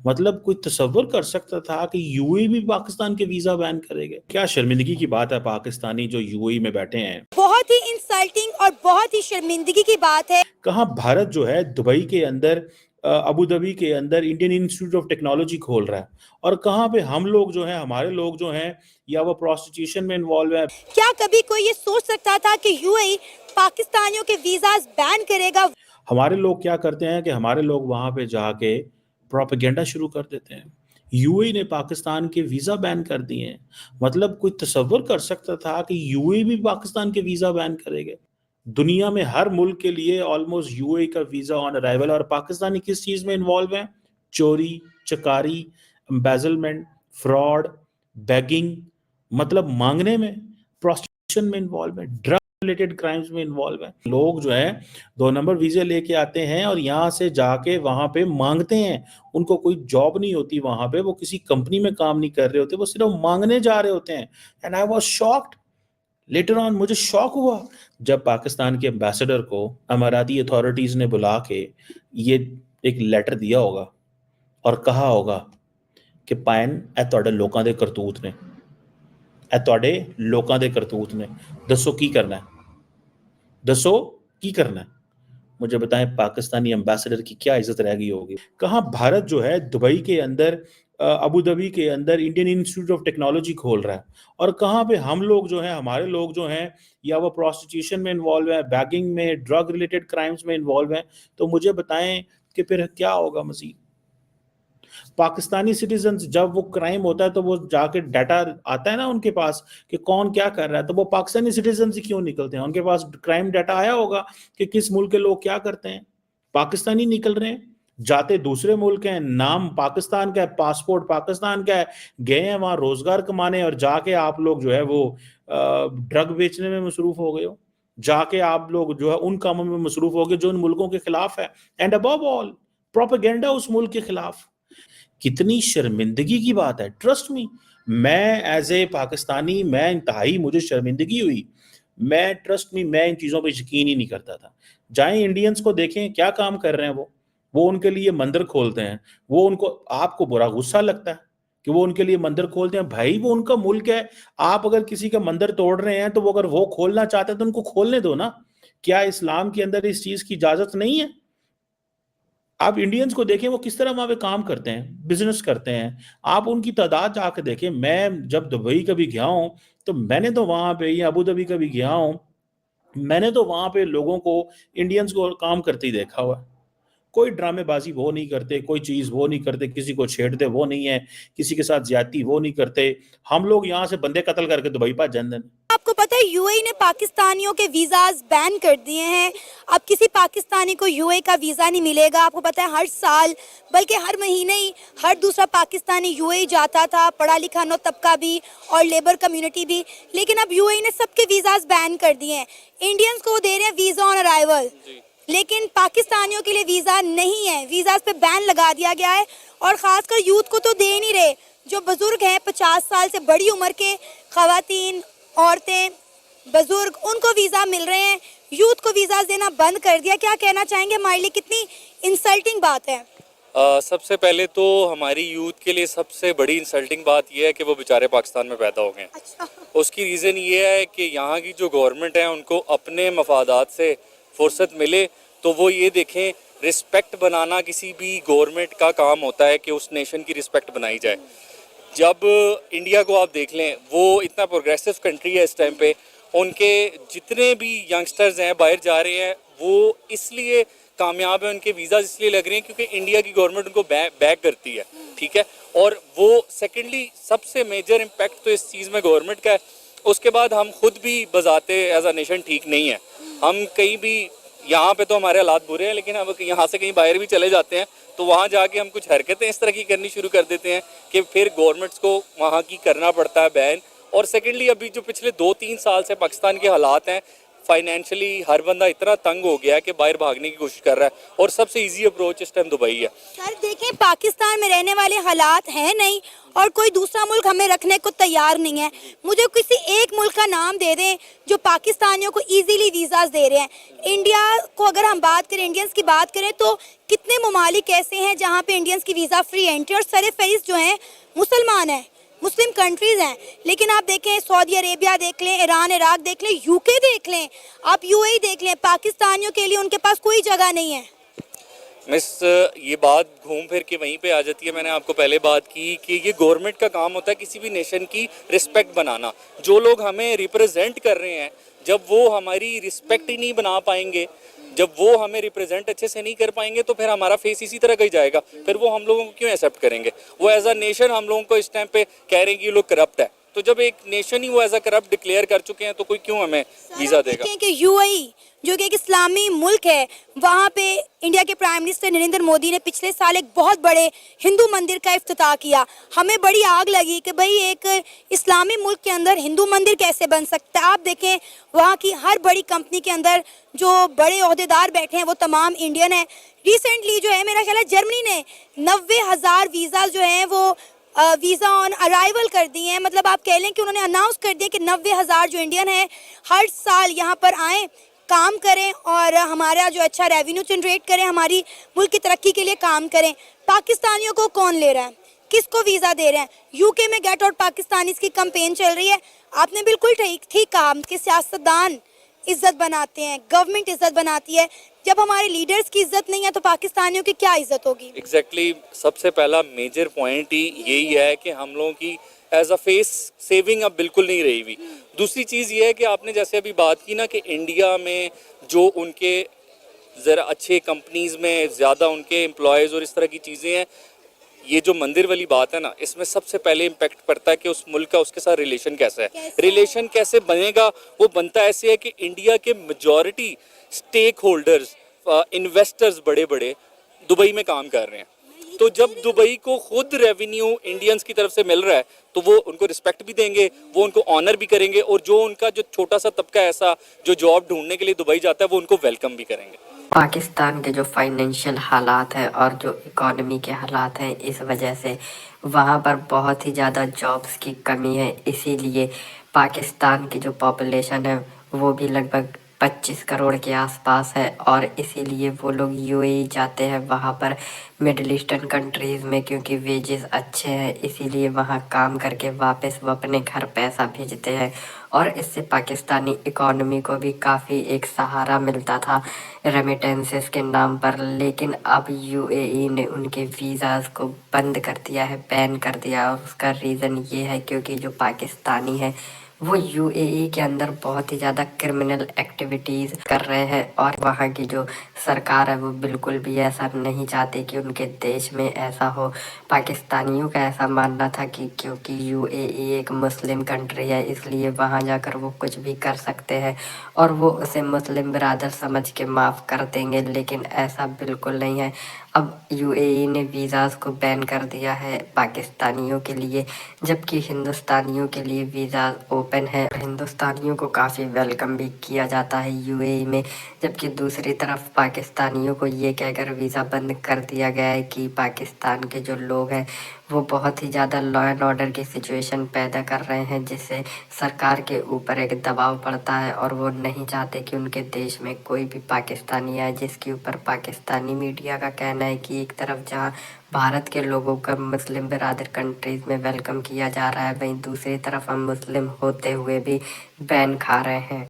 مطلب کوئی تصور کر سکتا تھا کہ یو اے بھی پاکستان کے ویزا بین کرے گا؟ کیا شرمندگی کی بات ہے پاکستانی جو یو اے میں بیٹھے ہیں. بہت ہی انسلٹنگ اور بہت ہی شرمندگی کی بات ہے. کہاں بھارت جو ہے دبئی کے اندر ابو دھابی کے اندر انڈین انسٹیٹیوٹ آف ٹیکنالوجی کھول رہا ہے، اور کہاں پہ ہم لوگ جو ہیں، ہمارے لوگ جو ہیں یا وہ پروسٹیٹیوشن میں انوالو ہے. کیا کبھی کوئی یہ سوچ سکتا تھا کہ یو اے پاکستانیوں کے ویزاز بین کرے گا؟ ہمارے لوگ کیا کرتے ہیں کہ ہمارے لوگ وہاں پہ جا کے پروپیگنڈا شروع کر دیتے ہیں. یو اے نے پاکستان کے ویزا بین کر دیے ہیں. مطلب کوئی تصور کر سکتا تھا کہ یو اے بھی پاکستان کے ویزا بین کرے گا؟ دنیا میں ہر ملک کے لیے آلموسٹ یو اے کا ویزا آن ارائیول، اور پاکستانی کس چیز میں انوالو ہیں؟ چوری، چکاری، امبیزلمنٹ، فراڈ، بیگنگ، مطلب مانگنے میں، پروسٹیٹیوشن میں انوالو ہیں، ڈرگ ریلیٹڈ کرائمز میں انوالو ہیں. لوگ جو ہیں 2 نمبر ویزے لے کے آتے ہیں اور یہاں سے جا کے وہاں پہ مانگتے ہیں. ان کو کوئی جاب نہیں ہوتی وہاں پہ، وہ کسی کمپنی میں کام نہیں کر رہے ہوتے، وہ صرف مانگنے جا رہے ہوتے ہیں. And I was shocked. Later on مجھے شوق ہوا جب پاکستان کے ایمبیسڈر کو اماراتی اتھارٹیز نے بلا کے یہ ایک لیٹر دیا ہوگا اور کہا ہوگا کہ پائن اے تواڈے لوکاں دے کرتوت نے، اے تواڈے لوکاں دے کرتوت نے، دسو کی کرنا ہے، دسو کی کرنا ہے. مجھے بتائیں پاکستانی ایمبیسڈر کی کیا عزت رہ گئی ہوگی. کہاں بھارت جو ہے دبئی کے اندر ابو دھابی کے اندر انڈین انسٹیٹیوٹ آف ٹیکنالوجی کھول رہا ہے، اور کہاں پہ ہم لوگ جو ہیں، ہمارے لوگ جو ہیں یا وہ پروسٹیٹیوشن میں انوالو ہیں، بیگنگ میں، ڈرگ ریلیٹڈ کرائمز میں انوالو ہیں. تو مجھے بتائیں کہ پھر کیا ہوگا مزید. پاکستانی سٹیزنز جب وہ کرائم ہوتا ہے تو وہ جا کے ڈیٹا آتا ہے نا ان کے پاس کہ کون کیا کر رہا ہے، تو وہ پاکستانی سٹیزنز کیوں نکلتے ہیں؟ ان کے پاس کرائم ڈیٹا آیا ہوگا کہ کس ملک کے لوگ کیا کرتے ہیں. پاکستانی نکل رہے ہیں، جاتے دوسرے ملک ہیں، نام پاکستان کا ہے، پاسپورٹ پاکستان کا ہے، گئے ہیں وہاں روزگار کمانے، اور جا کے آپ لوگ جو ہے وہ ڈرگ بیچنے میں مصروف ہو گئے ہو، جا کے آپ لوگ جو ہے ان کاموں میں مصروف ہو گئے جو ان ملکوں کے خلاف ہے. اینڈ ابو آل پروپیگنڈا اس ملک کے خلاف. کتنی شرمندگی کی بات ہے. ٹرسٹ می، میں ایز اے پاکستانی میں انتہائی مجھے شرمندگی ہوئی. میں ٹرسٹ می میں ان چیزوں پہ یقین ہی نہیں کرتا تھا. جائیں انڈینز کو دیکھیں کیا کام کر رہے ہیں. وہ ان کے لیے مندر کھولتے ہیں. وہ ان کو، آپ کو برا غصہ لگتا ہے کہ وہ ان کے لیے مندر کھولتے ہیں. بھائی وہ ان کا ملک ہے. آپ اگر کسی کا مندر توڑ رہے ہیں تو وہ اگر وہ کھولنا چاہتے ہیں تو ان کو کھولنے دو نا. کیا اسلام کے اندر اس چیز کی اجازت نہیں ہے؟ آپ انڈینز کو دیکھیں وہ کس طرح وہاں پہ کام کرتے ہیں، بزنس کرتے ہیں. آپ ان کی تعداد جا کے دیکھیں. میں جب دبئی کبھی گیا ہوں تو میں نے تو وہاں پہ، یا ابو دھابی کبھی گیا ہوں، میں نے تو وہاں پہ لوگوں کو، انڈینز کو کام کرتے ہی دیکھا ہوا. کوئی ڈرامے بازی وہ نہیں کرتے، کوئی چیز وہ نہیں کرتے، کسی کو چھیڑتے وہ نہیں ہے، کسی کے ساتھ زیادتی وہ نہیں کرتے. ہم لوگ یہاں سے بندے قتل کر کے دبئی پہ جاندے. آپ کو پتہ ہے یو اے نے پاکستانیوں کے ویزاز بین کر دیے ہیں. اب کسی پاکستانی کو یو اے کا ویزا نہیں ملے گا. آپ کو پتہ ہے ہر سال بلکہ ہر مہینے ہی ہر دوسرا پاکستانی یو اے جاتا تھا، پڑھا لکھا نو طبقہ بھی اور لیبر کمیونٹی بھی. لیکن اب یو اے نے سب کے ویزاز بین کر دیے ہیں. انڈینز کو دے رہے ہیں ویزا آن ارائیول، لیکن پاکستانیوں کے لیے ویزا نہیں ہے. ویزاز پہ بین لگا دیا گیا ہے، اور خاص کر یوتھ کو تو دے نہیں رہے. جو بزرگ ہیں 50 سال سے بڑی عمر کے خواتین، عورتیں، بزرگ، ان کو ویزا مل رہے ہیں. یوتھ کو ویزا دینا بند کر دیا. کیا کہنا چاہیں گے؟ ہمارے لیے کتنی انسلٹنگ بات ہے. سب سے پہلے تو ہماری یوتھ کے لیے سب سے بڑی انسلٹنگ بات یہ ہے کہ وہ بیچارے پاکستان میں پیدا ہو گئے ہیں. اس کی ریزن یہ ہے کہ یہاں کی جو گورنمنٹ ہے ان کو اپنے مفادات سے فرصت ملے تو وہ یہ دیکھیں. رسپیکٹ بنانا کسی بھی گورنمنٹ کا کام ہوتا ہے کہ اس نیشن کی رسپیکٹ بنائی جائے. جب انڈیا کو آپ دیکھ لیں، وہ اتنا پروگریسو کنٹری ہے اس ٹائم پہ. ان کے جتنے بھی ینگسٹرز ہیں باہر جا رہے ہیں وہ اس لیے کامیاب ہیں، ان کے ویزاز اس لیے لگ رہے ہیں کیونکہ انڈیا کی گورنمنٹ ان کو بیک کرتی ہے. ٹھیک ہے. اور وہ سیکنڈلی سب سے میجر امپیکٹ تو اس چیز میں گورنمنٹ کا ہے. اس کے بعد ہم خود بھی بذاتے ایز اے نیشن ٹھیک نہیں ہیں. ہم کہیں بھی، یہاں پہ تو ہمارے حالات برے ہیں، لیکن اب یہاں سے کہیں باہر بھی چلے جاتے ہیں تو وہاں جا کے ہم کچھ حرکتیں اس طرح کی کرنی شروع کر دیتے ہیں کہ پھر گورنمنٹس کو وہاں کی کرنا پڑتا ہے بین. اور سیکنڈلی ابھی جو پچھلے 2-3 سال سے پاکستان کے حالات ہیں، فائنینشلی ہر بندہ اتنا تنگ ہو گیا ہے کہ باہر بھاگنے کی کوشش کر رہا ہے، اور سب سے ایزی اپروچ اس ٹائم دبئی ہے. سر دیکھیں، پاکستان میں رہنے والے حالات ہیں نہیں، اور کوئی دوسرا ملک ہمیں رکھنے کو تیار نہیں ہے. مجھے کسی ایک ملک کا نام دے دیں جو پاکستانیوں کو ایزیلی ویزاز دے رہے ہیں. انڈیا کو اگر ہم بات کریں، انڈینس کی بات کریں، تو کتنے ممالک ایسے ہیں جہاں پہ انڈینس کی ویزا فری انٹری، اور سر فہرست جو ہیں مسلمان ہیں، مسلم کنٹریز ہیں. لیکن آپ دیکھیں سعودی عربیہ دیکھ لیں، ایران عراق دیکھ لیں، یو کے دیکھ لیں، آپ یو اے دیکھ لیں، پاکستانیوں کے لیے ان کے پاس کوئی جگہ نہیں ہے. مس یہ بات گھوم پھر کے وہیں پہ آ جاتی ہے. میں نے آپ کو پہلے بات کی کہ یہ گورنمنٹ کا کام ہوتا ہے کسی بھی نیشن کی رسپیکٹ بنانا. جو لوگ ہمیں ریپرزینٹ کر رہے ہیں، جب وہ ہماری رسپیکٹ ہی نہیں بنا پائیں گے، جب وہ ہمیں ریپرزینٹ اچھے سے نہیں کر پائیں گے، تو پھر ہمارا فیس اسی طرح کا ہی جائے گا. پھر وہ ہم لوگوں کو کیوں ایکسیپٹ کریں گے؟ وہ ایز اے نیشن ہم لوگوں کو اس ٹائم پہ کہہ رہے ہیں کہ یہ لوگ کرپٹ ہے. تو جب ایک نیشن ہی وہ ایز اے کرپٹ ڈکلیئر کر چکے ہیں تو کوئی کیوں ہمیں ویزا دے گا؟ دیکھیں کہ یو اے ای جو کہ ایک اسلامی ملک ہے، وہاں پہ انڈیا کے پرائم منسٹر نریندر مودی نے پچھلے سال ایک بہت بڑے ہندو مندر کا افتتاح کیا. ہمیں بڑی آگ لگی کہ بھئی ایک اسلامی ملک کے اندر ہندو مندر کیسے بن سکتا ہے. آپ دیکھیں وہاں کی ہر بڑی کمپنی کے اندر جو بڑے عہدیدار بیٹھے ہیں وہ تمام انڈین ہیں. ریسنٹلی جو ہے میرا خیال ہے جرمنی نے 90,000 ویزا جو ہیں وہ ویزا آن ارائیول کر دی ہیں. مطلب آپ کہہ لیں کہ انہوں نے اناؤنس کر دیا کہ 90,000 جو انڈین ہیں ہر سال یہاں پر آئیں، کام کریں اور ہمارا جو اچھا ریونیو جنریٹ کریں، ہماری ملک کی ترقی کے لیے کام کریں. پاکستانیوں کو کون لے رہا ہے؟ کس کو ویزا دے رہے ہیں؟ یو کے میں گیٹ آؤٹ پاکستانیز کی کمپین چل رہی ہے. آپ نے بالکل ٹھیک کہا کہ سیاستدان عزت بناتے ہیں، گورنمنٹ عزت بناتی ہے. جب ہمارے لیڈرز کی عزت نہیں ہے تو پاکستانیوں کی کیا عزت ہوگی؟ ایگزیکٹلی سب سے پہلا میجر پوائنٹ ہی یہی ہے کہ ہم لوگوں کی ایز اے فیس سیونگ اب بالکل نہیں رہی ہوئی. دوسری چیز یہ ہے کہ آپ نے جیسے ابھی بات کی نا کہ انڈیا میں جو ان کے ذرا اچھے کمپنیز میں زیادہ ان کے امپلائیز اور اس طرح کی چیزیں ہیں، یہ جو مندر والی بات ہے نا، اس میں سب سے پہلے امپیکٹ پڑتا ہے کہ اس ملک کا اس کے ساتھ ریلیشن کیسا ہے. ریلیشن کیسے بنے گا؟ وہ بنتا ایسے ہے کہ انڈیا کے میجورٹی سٹیک ہولڈرز، انویسٹرز بڑے بڑے دبئی میں کام کر رہے ہیں. تو جب دبئی کو خود ریونیو انڈینز کی طرف سے مل رہا ہے تو وہ ان کو رسپیکٹ بھی دیں گے، وہ ان کو آنر بھی کریں گے، اور جو ان کا جو چھوٹا سا طبقہ ایسا جو جاب ڈھونڈنے کے لیے دبئی جاتا ہے وہ ان کو ویلکم بھی کریں گے. پاکستان کے جو فائنینشیل حالات ہیں اور جو اکانومی کے حالات ہیں، اس وجہ سے وہاں پر بہت ہی زیادہ جابس کی کمی ہے. اسی لیے پاکستان کی جو پاپولیشن ہے وہ بھی لگ بھگ 25 کروڑ کے آس پاس ہے، اور اسی لیے وہ لوگ یو اے ای جاتے ہیں وہاں پر مڈل ایسٹرن کنٹریز میں، کیونکہ ویجز اچھے ہیں. اسی لیے وہاں کام کر کے واپس وہ اپنے گھر پیسہ بھیجتے ہیں، اور اس سے پاکستانی اکانومی کو بھی کافی ایک سہارا ملتا تھا ریمیٹنسز کے نام پر. لیکن اب یو اے ای نے ان کے ویزاز کو بند کر دیا ہے، بین کر دیا. اور اس کا ریزن یہ ہے کیونکہ جو پاکستانی ہے وہ یو اے ای کے اندر بہت ہی زیادہ کرمنل ایکٹیویٹیز کر رہے ہیں، اور وہاں کی جو سرکار ہے وہ بالکل بھی ایسا نہیں چاہتی کہ ان کے دیش میں ایسا ہو. پاکستانیوں کا ایسا ماننا تھا کہ کیونکہ یو اے ای ایک مسلم کنٹری ہے اس لیے وہاں جا کر وہ کچھ بھی کر سکتے ہیں اور وہ اسے مسلم برادر سمجھ کے معاف کر دیں گے. لیکن ایسا بالکل نہیں ہے. اب یو اے ای نے ویزاز کو بین کر دیا ہے پاکستانیوں کے لیے، جبکہ ہندوستانیوں کے لیے ویزاز اوپن ہے. ہندوستانیوں کو کافی ویلکم بھی کیا جاتا ہے یو اے ای میں، جبکہ دوسری طرف پاکستانیوں کو یہ کہہ کر ویزا بند کر دیا گیا ہے کہ پاکستان کے جو لوگ ہیں وہ بہت ہی زیادہ لا اینڈ آرڈر کی سچویشن پیدا کر رہے ہیں، جس سے سرکار کے اوپر ایک دباؤ پڑتا ہے اور وہ نہیں چاہتے کہ ان کے دیش میں کوئی بھی پاکستانی آئے. جس کے اوپر پاکستانی میڈیا کا کہنا ہے کہ ایک طرف جہاں بھارت کے لوگوں کا مسلم برادر کنٹریز میں ویلکم کیا جا رہا ہے، وہیں دوسری طرف ہم مسلم ہوتے ہوئے بھی بین کھا رہے ہیں.